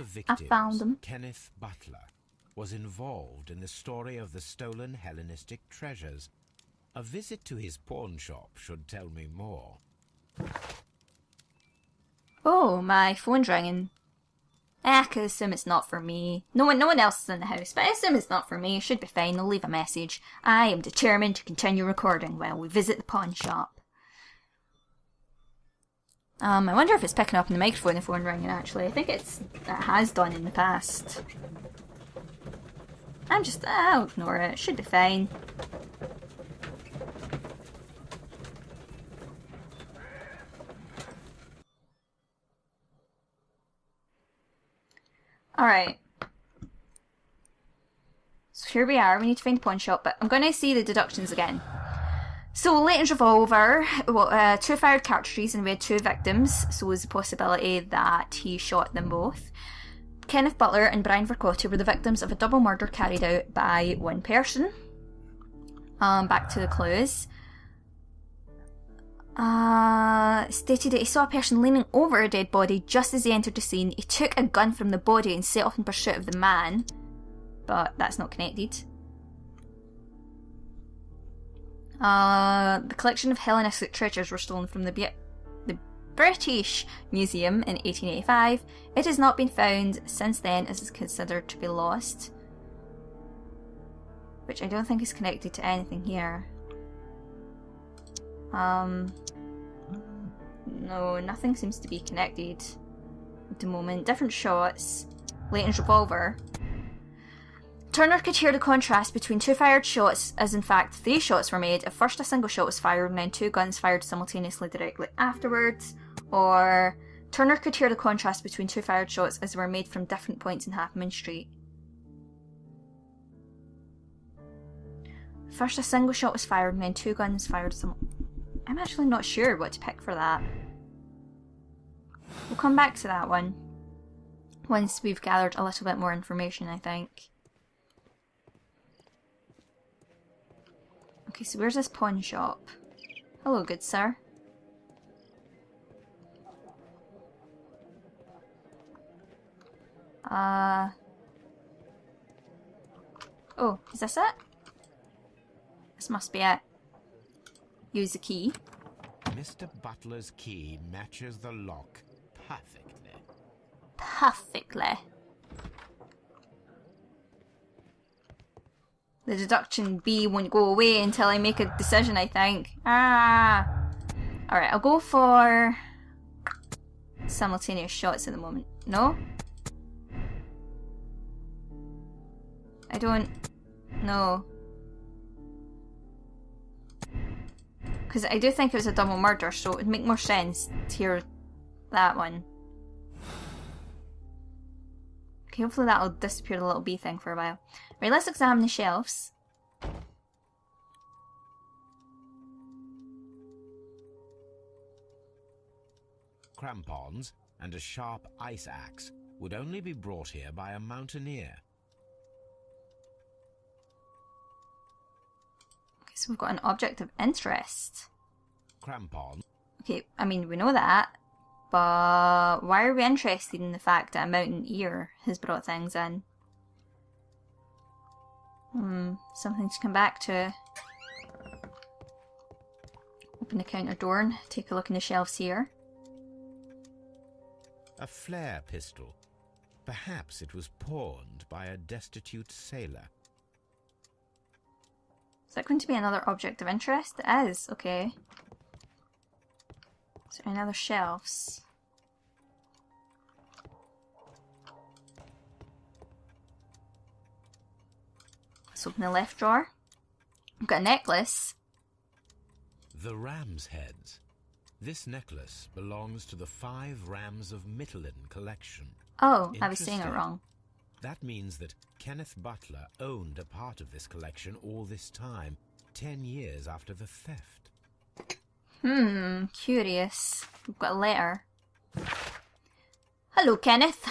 the I found victims, them. Kenneth Butler, was involved in the story of the stolen Hellenistic treasures. A visit to his pawn shop should tell me more. Oh, my phone's ringing. I can assume it's not for me. No one else is in the house, but I assume it's not for me. Should be fine. I'll leave a message. I am determined to continue recording while we visit the pawn shop. I wonder if it's picking up on the microphone, the phone ringing, actually. I think it has done in the past. I'll ignore it. Should be fine. Alright. So here we are. We need to find the pawn shop, but I'm going to see the deductions again. So, Leighton's revolver, well, 2 fired cartridges, and we had 2 victims, so there's a possibility that he shot them both. Kenneth Butler and Brian Vercotti were the victims of a double murder carried out by one person. Back to the clues. Stated that he saw a person leaning over a dead body just as he entered the scene. He took a gun from the body and set off in pursuit of the man, but that's not connected. The collection of Hellenistic treasures were stolen from the British Museum in 1885. It has not been found since then, as it's considered to be lost. Which I don't think is connected to anything here. No, nothing seems to be connected at the moment. Different shots. Leighton's revolver. Turner could hear the contrast between 2 fired shots, as in fact 3 shots were made. At first a single shot was fired and then 2 guns fired simultaneously directly afterwards. Or Turner could hear the contrast between 2 fired shots as they were made from different points in Half Moon Street. First a single shot was fired and then 2 guns fired I'm actually not sure what to pick for that. We'll come back to that one once we've gathered a little bit more information, I think. Okay, so where's this pawn shop? Hello, good sir. Oh, is this it? This must be it. Use the key. Mr. Butler's key matches the lock perfectly. Perfectly. The deduction B won't go away until I make a decision, I think. Alright, I'll go for simultaneous shots at the moment. No? I don't know. Because I do think it was a double murder, so it would make more sense to hear that one. Okay, hopefully that'll disappear the little bee thing for a while. Right, let's examine the shelves. Crampons and a sharp ice axe would only be brought here by a mountaineer. Okay, so we've got an object of interest. Crampon. Okay, I mean, we know that. But why are we interested in the fact that a mountaineer has brought things in? Something to come back to. Open the counter door and take a look in the shelves here. A flare pistol. Perhaps it was pawned by a destitute sailor. Is that going to be another object of interest? It is, okay. Is there any other shelves? Let's open the left drawer. I've got a necklace. The ram's heads. This necklace belongs to the 5 Rams of Mittelin collection. Oh, I was saying it wrong. That means that Kenneth Butler owned a part of this collection all this time, 10 years after the theft. Curious. We've got a letter. Hello, Kenneth.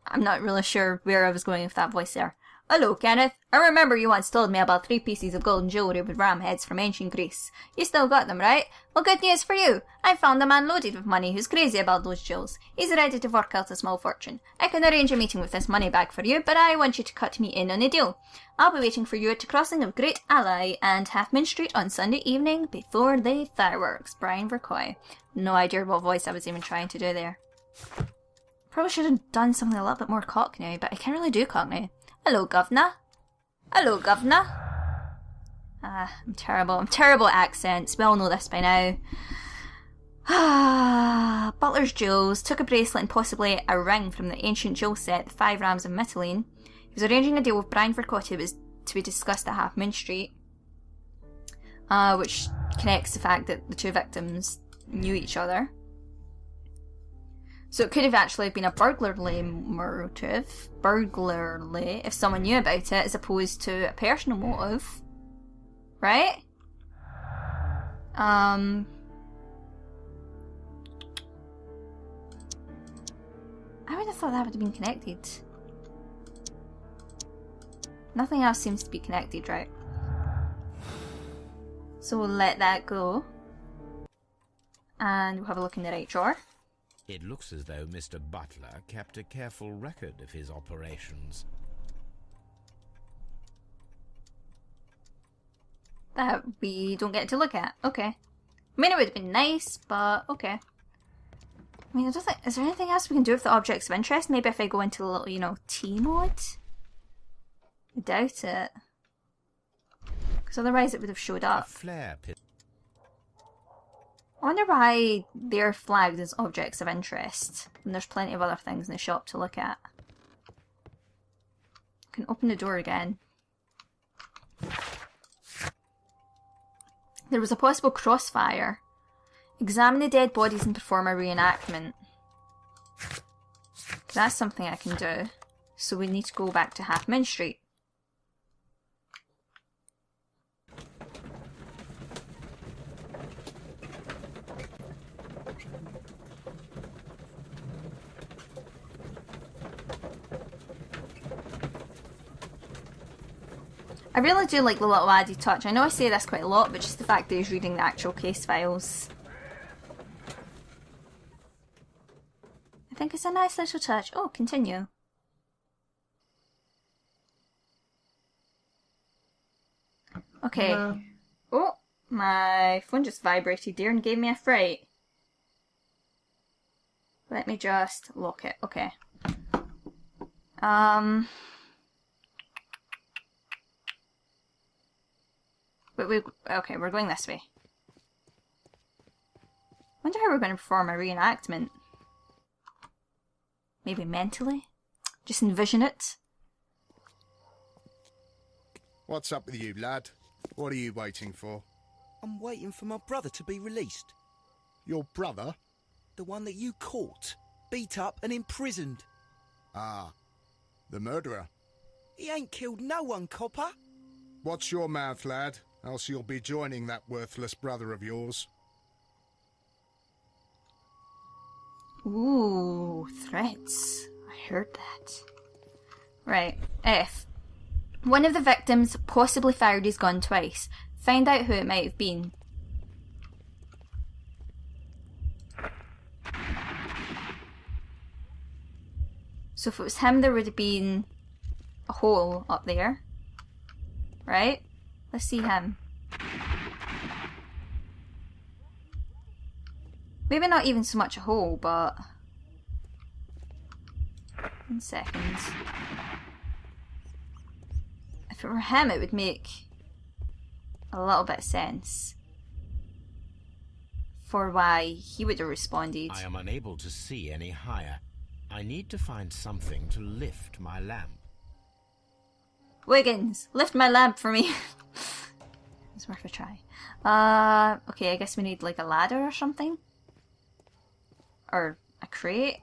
I'm not really sure where I was going with that voice there. Hello, Kenneth. I remember you once told me about 3 pieces of golden jewellery with ram heads from ancient Greece. You still got them, right? Well, good news for you. I found a man loaded with money who's crazy about those jewels. He's ready to fork out a small fortune. I can arrange a meeting with this money bag for you, but I want you to cut me in on a deal. I'll be waiting for you at the crossing of Great Ally and Half Moon Street on Sunday evening before the fireworks. Brian Vercoy. No idea what voice I was even trying to do there. Probably should have done something a little bit more Cockney, but I can't really do Cockney. Hello, governor. Hello, governor. I'm terrible. I'm terrible at accents. We all know this by now. Butler's jewels took a bracelet and possibly a ring from the ancient jewel set, the 5 rams of Mytilene. He was arranging a deal with Brian Vercotti. It was to be discussed at Half Moon Street, which connects the fact that the 2 victims knew each other. So it could have actually been a burglary motive, if someone knew about it, as opposed to a personal motive, right? I would have thought that would have been connected. Nothing else seems to be connected, right? So we'll let that go. And we'll have a look in the right drawer. It looks as though Mr. Butler kept a careful record of his operations. That we don't get to look at. Okay. I mean, it would have been nice, but okay. I mean, I don't think... Is there anything else we can do with the objects of interest? Maybe if I go into a little, you know, T mode? I doubt it. Because otherwise it would have showed up. A flare pit. I wonder why they're flagged as objects of interest when there's plenty of other things in the shop to look at. I can open the door again. There was a possible crossfire. Examine the dead bodies and perform a reenactment. That's something I can do. So we need to go back to Half Moon Street. I really do like the little added touch. I know I say this quite a lot, but just the fact that he's reading the actual case files. I think it's a nice little touch. Oh, continue. Okay. Oh, my phone just vibrated there and gave me a fright. Let me just lock it. Okay. Okay, we're going this way. Wonder how we're going to perform a reenactment. Maybe mentally? Just envision it. What's up with you, lad? What are you waiting for? I'm waiting for my brother to be released. Your brother? The one that you caught, beat up and imprisoned. Ah, the murderer. He ain't killed no one, copper. Watch your mouth, lad, else you'll be joining that worthless brother of yours. Ooh, threats. I heard that. Right, F. One of the victims possibly fired his gun twice. Find out who it might have been. So if it was him, there would have been a hole up there. Right? Let's see him. Maybe not even so much a hole, but... 1 second. If it were him, it would make a little bit of sense for why he would have responded. I am unable to see any higher. I need to find something to lift my lamp. Wiggins, lift my lamp for me. It's worth a try. Okay, I guess we need like a ladder or something. Or a crate.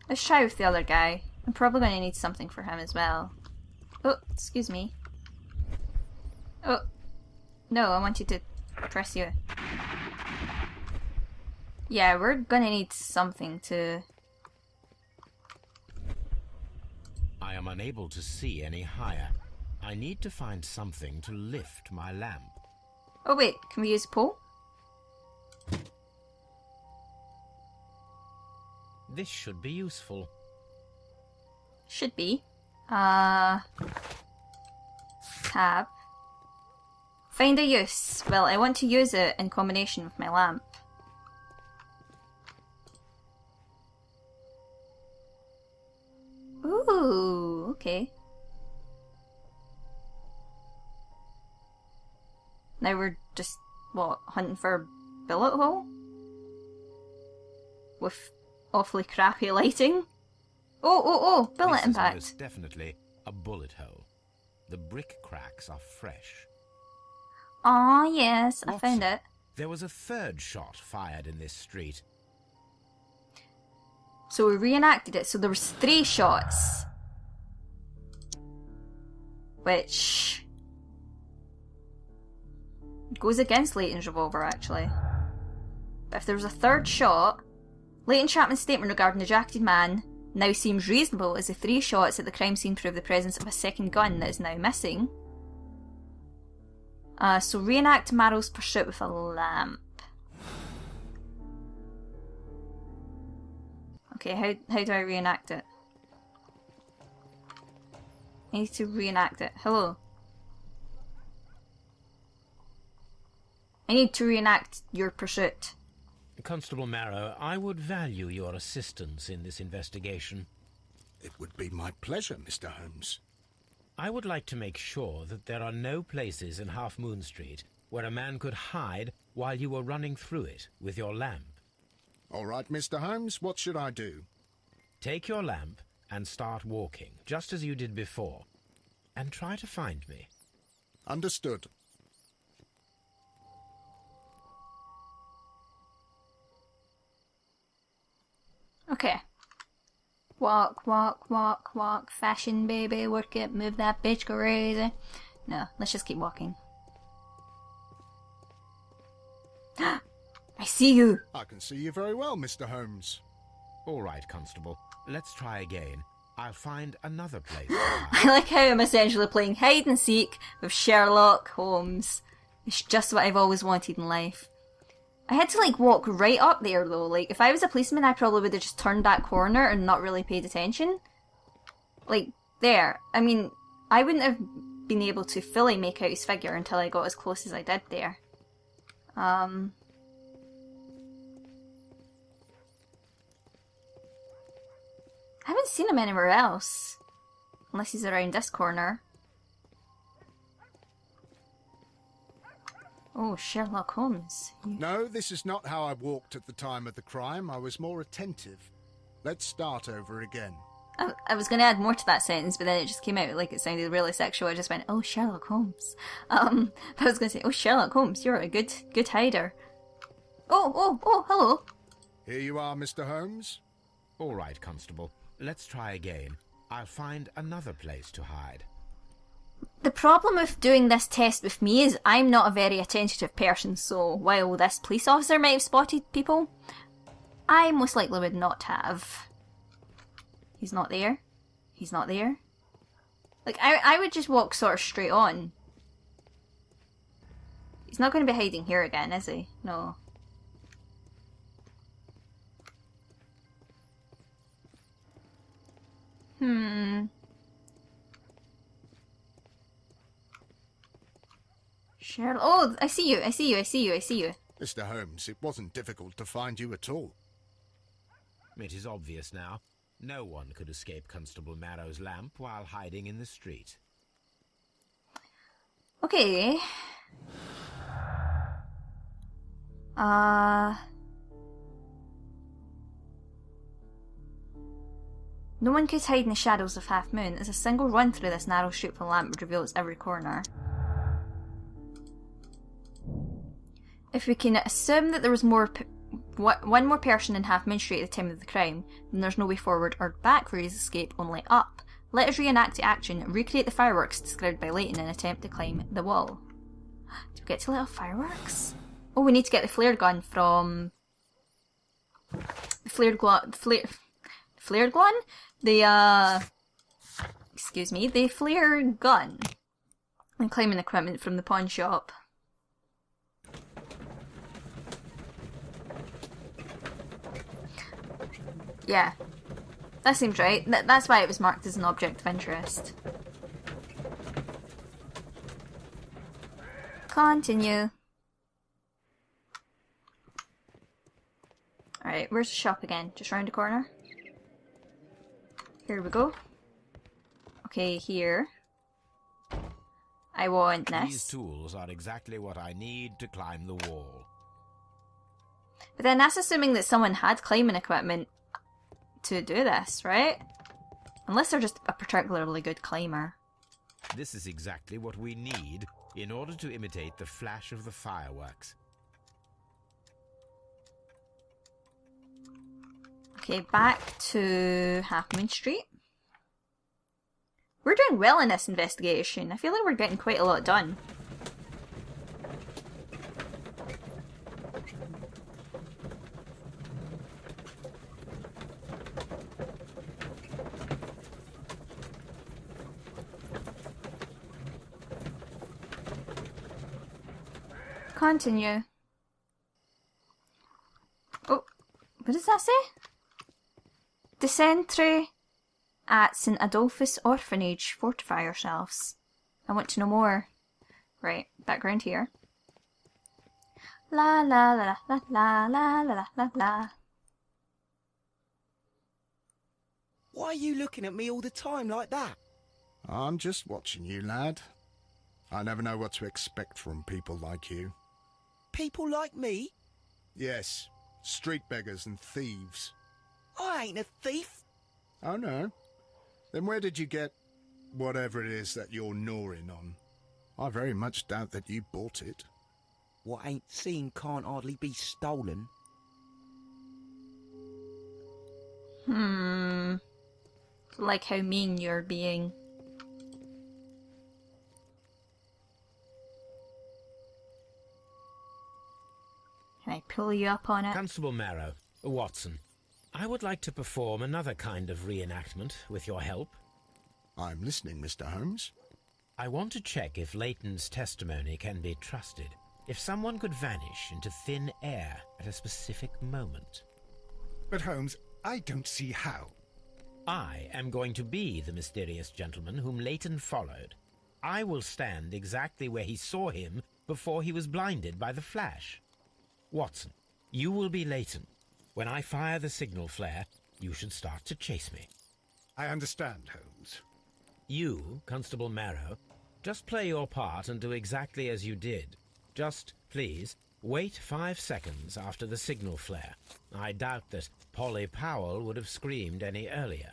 Let's try with the other guy. I'm probably going to need something for him as well. Oh, excuse me. Oh, no, I want you to press you. Yeah, we're gonna need something to... I am unable to see any higher. I need to find something to lift my lamp. Oh wait, can we use a pole? This should be useful. Should be. Tab. Find a use. Well, I want to use it in combination with my lamp. Ooh, okay. Now we're just, what, hunting for a bullet hole? With awfully crappy lighting? Oh, bullet This impact. is most definitely a bullet hole. The brick cracks are fresh. Aw, yes, I found Watson, it. There was a third shot fired in this street. So we reenacted it, so there was 3 shots. Which... goes against Leighton's revolver, actually. But if there was a 3rd shot, Leighton Chapman's statement regarding the jacketed man now seems reasonable as the 3 shots at the crime scene prove the presence of a second gun that is now missing. So reenact Marrow's pursuit with a lamp. Okay, how do I reenact it? I need to reenact it. Hello. I need to reenact your pursuit. Constable Marrow, I would value your assistance in this investigation. It would be my pleasure, Mr. Holmes. I would like to make sure that there are no places in Half Moon Street where a man could hide while you were running through it with your lamp. All right, Mr. Holmes, what should I do? Take your lamp and start walking, just as you did before, and try to find me. Understood. Okay. Walk, walk, walk, walk. Fashion, baby. Work it. Move that bitch crazy. No, let's just keep walking. I see you. I can see you very well, Mr. Holmes. All right, Constable. Let's try again. I'll find another place to hide. I like how I'm essentially playing hide and seek with Sherlock Holmes. It's just what I've always wanted in life. I had to like walk right up there though. Like if I was a policeman, I probably would have just turned that corner and not really paid attention. Like there. I mean, I wouldn't have been able to fully make out his figure until I got as close as I did there. I haven't seen him anywhere else. Unless he's around this corner. Oh, Sherlock Holmes. No, this is not how I walked at the time of the crime. I was more attentive. Let's start over again. I was going to add more to that sentence, but then it just came out like it sounded really sexual. I just went, oh, Sherlock Holmes. But I was going to say, oh, Sherlock Holmes, you're a good hider. Oh, hello. Here you are, Mr. Holmes. All right, Constable. Let's try again. I'll find another place to hide. The problem with doing this test with me is I'm not a very attentive person, so while this police officer might have spotted people, I most likely would not have. He's not there. He's not there. Like, I would just walk sort of straight on. He's not going to be hiding here again, is he? No. Sherlock. Oh, I see you. Mr. Holmes, it wasn't difficult to find you at all. It is obvious now. No one could escape Constable Marrow's lamp while hiding in the street. Okay. No one could hide in the shadows of Half Moon, as a single run through this narrow street with a lamp would reveal its every corner. If we can assume that there was one more person in Half Moon Street at the time of the crime, then there's no way forward or back for his escape, only up. Let us reenact the action and recreate the fireworks described by Leighton in an attempt to climb the wall. Do we get to let off fireworks? Oh, we need to get the flare gun from The flared gun. Flared gun? The, excuse me, the flare gun. And climbing equipment from the pawn shop. Yeah. That seems right. That's why it was marked as an object of interest. Continue. Alright, where's the shop again? Just round the corner? Here we go. Okay, here. I want this. These tools are exactly what I need to climb the wall. But then that's assuming that someone had climbing equipment to do this, right? Unless they're just a particularly good climber. This is exactly what we need in order to imitate the flash of the fireworks. Okay, back to Half Moon Street. We're doing well in this investigation. I feel like we're getting quite a lot done. Continue. Oh, what does that say? Dysentery at St. Adolphus Orphanage. Fortify yourselves. I want to know more. Right, background here. La la la la la la la la la. Why are you looking at me all the time like that? I'm just watching you, lad. I never know what to expect from people like you. People like me? Yes, street beggars and thieves. I ain't a thief. Oh, no? Then where did you get whatever it is that you're gnawing on? I very much doubt that you bought it. What ain't seen can't hardly be stolen. Like how mean you're being. Can I pull you up on it? Constable Marrow, Watson, I would like to perform another kind of reenactment with your help. I'm listening, Mr. Holmes. I want to check if Leighton's testimony can be trusted. If someone could vanish into thin air at a specific moment. But Holmes, I don't see how. I am going to be the mysterious gentleman whom Leighton followed. I will stand exactly where he saw him before he was blinded by the flash. Watson, you will be Leighton. When I fire the signal flare, you should start to chase me. I understand, Holmes. You, Constable Marrow, just play your part and do exactly as you did. Just, please, wait 5 seconds after the signal flare. I doubt that Polly Powell would have screamed any earlier.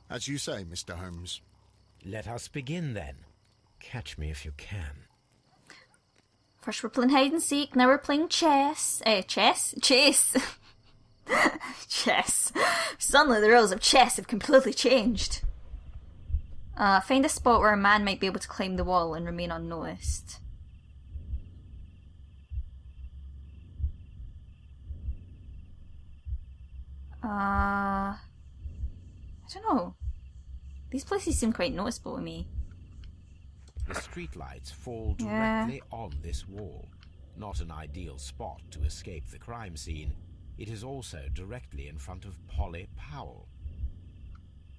As you say, Mr. Holmes. Let us begin then. Catch me if you can. First we're playing hide and seek, now we're playing chess. Chess? Chase. Chess. Suddenly the rules of chess have completely changed. Find a spot where a man might be able to climb the wall and remain unnoticed. I don't know. These places seem quite noticeable to me. The streetlights fall directly on this wall. Not an ideal spot to escape the crime scene. It is also directly in front of Polly Powell.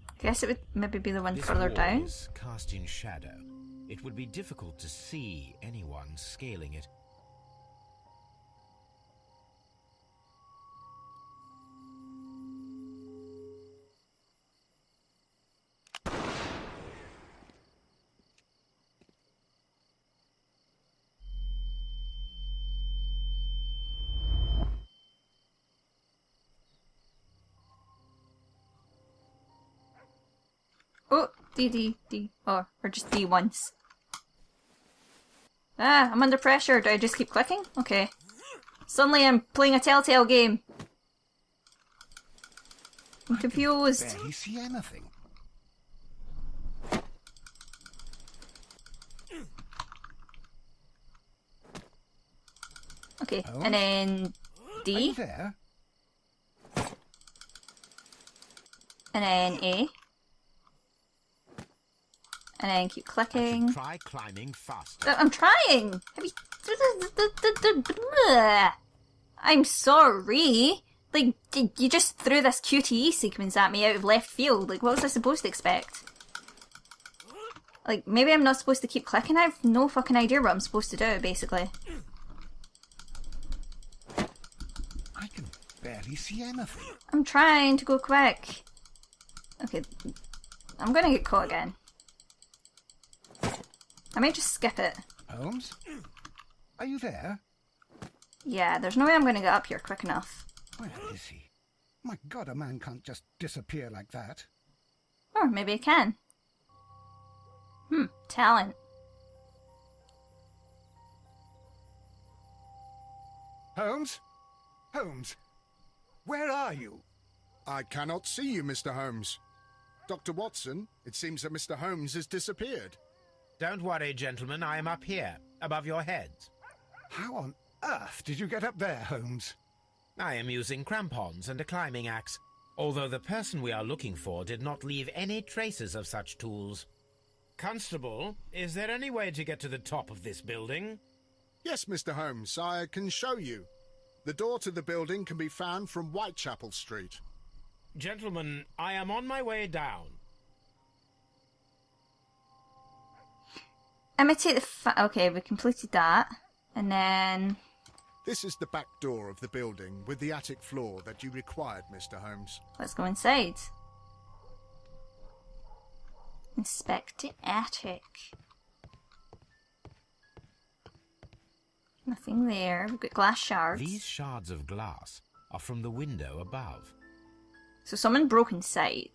I guess it would maybe be the one This further wall down. is cast in shadow. It would be difficult to see anyone scaling it. Oh, D. Oh, or just D once. Ah, I'm under pressure. Do I just keep clicking? Okay. Suddenly I'm playing a Telltale game. I'm confused. Barely see anything. Okay, Oh. and then Are you D. there? And then A. And then keep clicking. Try climbing faster. I'm trying! Have you... I'm sorry! Like, you just threw this QTE sequence at me out of left field. Like, what was I supposed to expect? Like, maybe I'm not supposed to keep clicking? I have no fucking idea what I'm supposed to do, basically. I can barely see anything. I'm trying to go quick. Okay. I'm gonna get caught again. I might just skip it. Holmes? Are you there? Yeah, there's no way I'm gonna get up here quick enough. Where is he? My God, a man can't just disappear like that. Or maybe I can. Talent. Holmes? Holmes? Where are you? I cannot see you, Mr. Holmes. Dr. Watson, it seems that Mr. Holmes has disappeared. Don't worry, gentlemen. I am up here, above your heads. How on earth did you get up there, Holmes? I am using crampons and a climbing axe, although the person we are looking for did not leave any traces of such tools. Constable, is there any way to get to the top of this building? Yes, Mr. Holmes, I can show you. The door to the building can be found from Whitechapel Street. Gentlemen, I am on my way down. Imitate the okay, we completed that. And then... This is the back door of the building with the attic floor that you required, Mr. Holmes. let's go inside. Inspect the attic. Nothing there. We've got glass shards. These shards of glass are from the window above. So someone broke inside.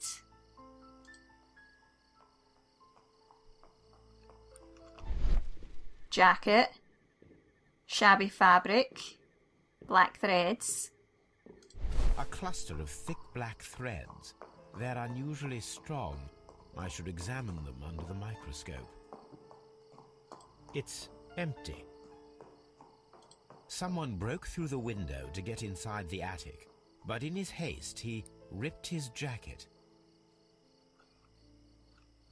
Jacket. Shabby fabric. Black threads. A cluster of thick black threads. They're unusually strong. I should examine them under the microscope. It's empty. Someone broke through the window to get inside the attic, but in his haste he ripped his jacket.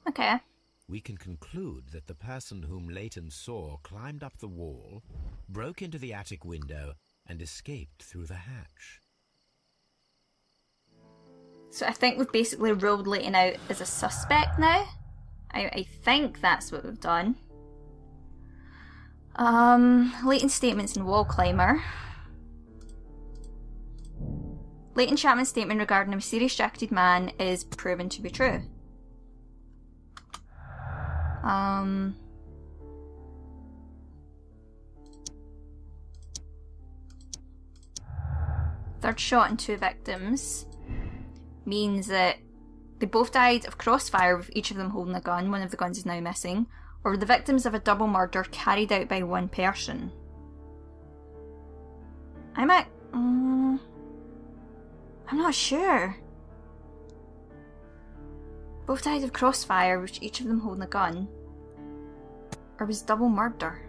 Okay. We can conclude that the person whom Leighton saw climbed up the wall, broke into the attic window, and escaped through the hatch. So I think we've basically ruled Leighton out as a suspect now. I think that's what we've done. Leighton's statements in Wall Climber. Leighton Chapman's statement regarding a mysterious jacketed man is proven to be true. Third shot and 2 victims means that they both died of crossfire with each of them holding a gun. One of the guns is now missing. Or were the victims of a double murder carried out by one person. I'm not sure. Both died of crossfire with each of them holding a gun. Or was double murder?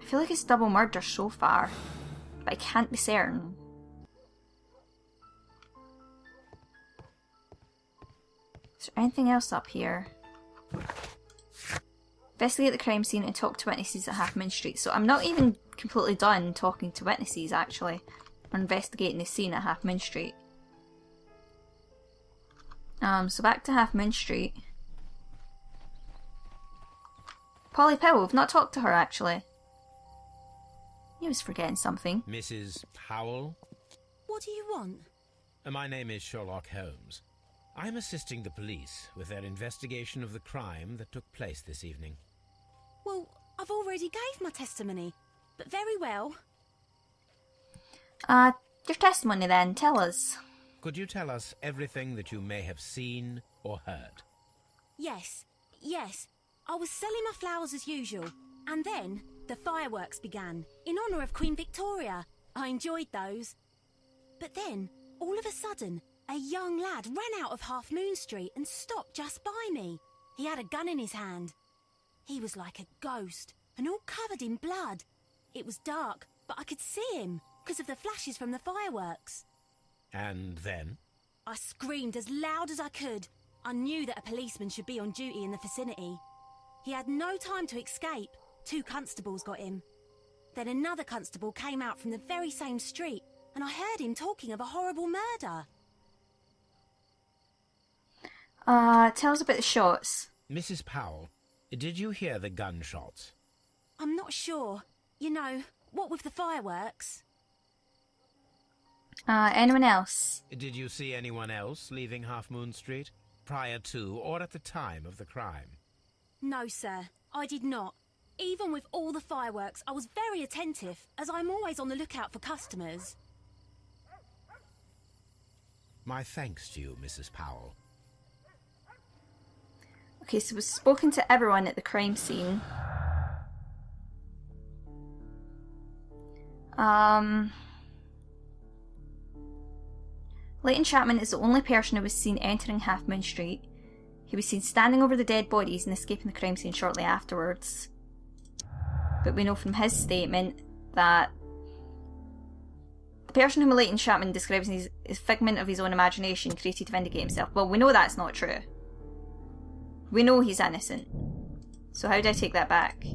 I feel like it's double murder so far, but I can't be certain. Is there anything else up here? Investigate the crime scene and talk to witnesses at Half Moon Street. So I'm not even completely done talking to witnesses, actually. Or investigating the scene at Half Moon Street. So back to Half Moon Street. Polly Powell, we've not talked to her, actually. I was forgetting something. Mrs. Powell? What do you want? My name is Sherlock Holmes. I'm assisting the police with their investigation of the crime that took place this evening. Well, I've already gave my testimony, but very well. Your testimony then, tell us. Could you tell us everything that you may have seen or heard? Yes. I was selling my flowers as usual, and then the fireworks began, in honour of Queen Victoria. I enjoyed those. But then, all of a sudden, a young lad ran out of Half Moon Street and stopped just by me. He had a gun in his hand. He was like a ghost, and all covered in blood. It was dark, but I could see him. because of the flashes from the fireworks. And then? I screamed as loud as I could. I knew that a policeman should be on duty in the vicinity. He had no time to escape. 2 constables got him. Then another constable came out from the very same street, and I heard him talking of a horrible murder. Tell us about the shots. Mrs. Powell, did you hear the gunshots? I'm not sure. You know, what with the fireworks? Anyone else? Did you see anyone else leaving Half Moon Street, prior to or at the time of the crime? No, sir, I did not. Even with all the fireworks, I was very attentive, as I'm always on the lookout for customers. My thanks to you, Mrs. Powell. Okay, so we've spoken to everyone at the crime scene. Leighton Chapman is the only person who was seen entering Half Moon Street. He was seen standing over the dead bodies and escaping the crime scene shortly afterwards. But we know from his statement that the person whom Leighton Chapman describes as a figment of his own imagination created to vindicate himself. Well, we know that's not true. We know he's innocent. So how do I take that back?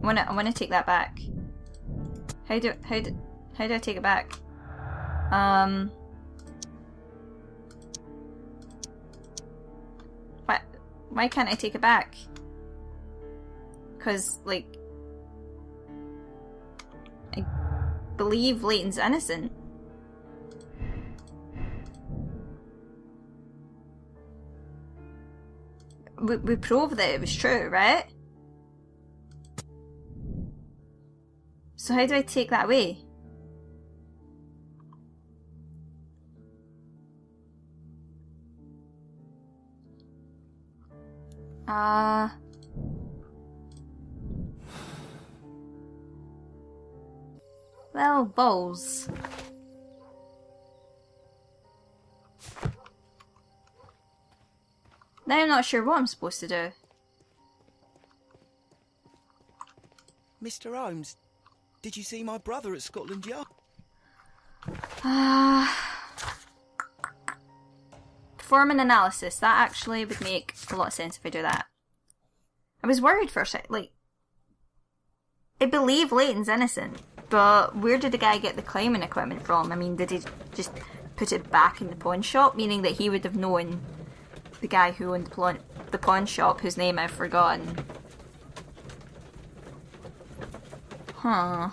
I wanna take that back. How do I take it back? Why can't I take it back? Because, like, I believe Leighton's innocent. We proved that it was true, right? So how do I take that away? Well, balls. Now I'm not sure what I'm supposed to do. Mr. Holmes, did you see my brother at Scotland Yard? Perform an analysis. That actually would make a lot of sense if I do that. I was worried for a sec. Like, I believe Leighton's innocent, but where did the guy get the climbing equipment from? I mean, did he just put it back in the pawn shop? Meaning that he would have known the guy who owned the pawn shop, whose name I've forgotten. Huh.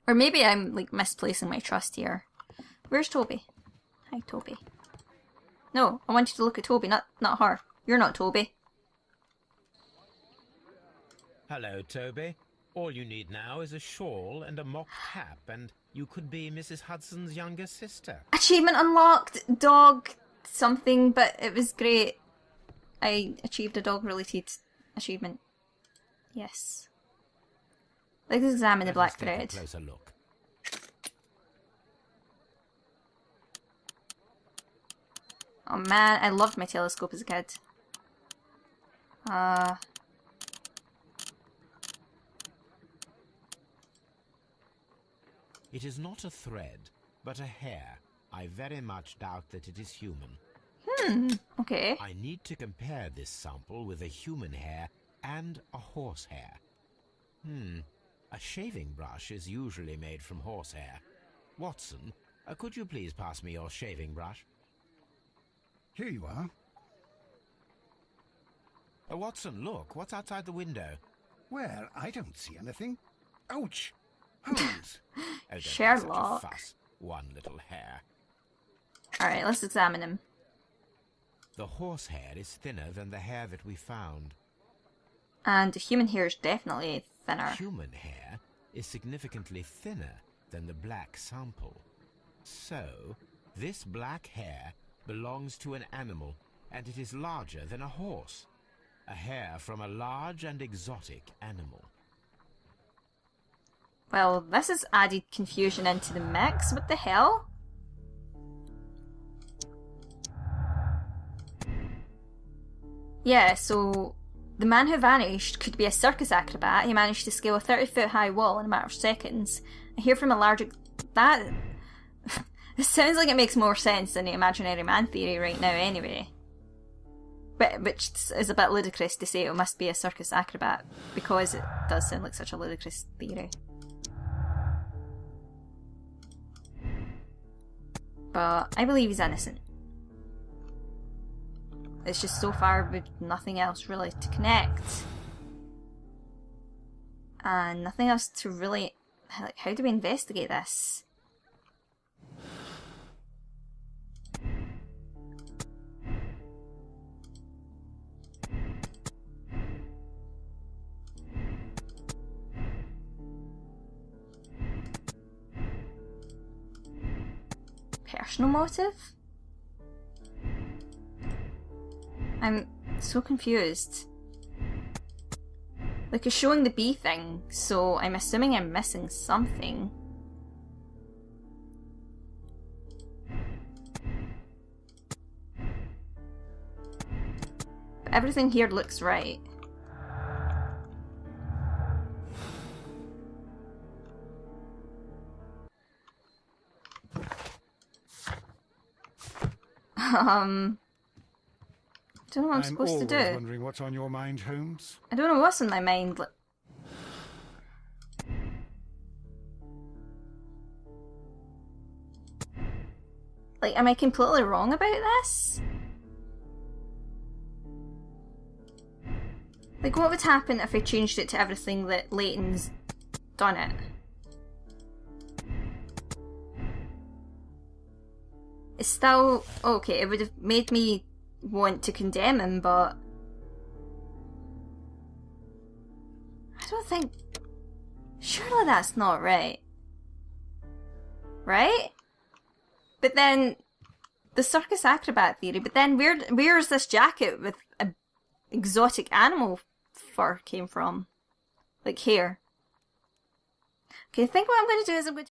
Or maybe I'm, like, misplacing my trust here. Where's Toby? Hi, Toby. No, I want you to look at Toby, not her. You're not Toby. Hello, Toby. All you need now is a shawl and a mock cap, and you could be Mrs. Hudson's younger sister. Achievement unlocked! Dog something, but it was great. I achieved a dog-related achievement. Yes. Let's examine the black thread. Take a closer look. Oh man, I loved my telescope as a kid. It is not a thread, but a hair. I very much doubt that it is human. Okay. I need to compare this sample with a human hair and a horse hair. A shaving brush is usually made from horsehair. Watson, could you please pass me your shaving brush? Here you are. Watson, look, what's outside the window? Well, I don't see anything. Ouch! Holmes! Oh, don't make Sherlock. such a fuss. One little hair. Alright, let's examine him. The horsehair is thinner than the hair that we found. And the human hair is definitely thinner. Human hair is significantly thinner than the black sample. So, this black hair belongs to an animal, and it is larger than a horse. A hair from a large and exotic animal. Well, this has added confusion into the mix. What the hell? Yeah, so The man who vanished could be a circus acrobat. He managed to scale a 30-foot high wall in a matter of seconds. I hear from a large... That... It sounds like it makes more sense than the imaginary man theory right now anyway. But, which is a bit ludicrous to say it must be a circus acrobat, because it does sound like such a ludicrous theory. But I believe he's innocent. It's just so far with nothing else really to connect. And nothing else to really... Like, how do we investigate this? Personal motive? I'm so confused. Like, it's showing the bee thing, so I'm assuming I'm missing something. But everything here looks right. Don't know what I'm supposed to do. I'm always wondering what's on your mind, Holmes. I don't know what's on my mind. Like, am I completely wrong about this? Like, what would happen if I changed it to everything that Leighton's done it? It's still... Okay, it would have made me want to condemn him, but... I don't think... Surely that's not right. Right? But then... The circus acrobat theory, but then where's this jacket with a exotic animal fur came from? Like, here. Okay, I think what I'm going to do is I'm going to...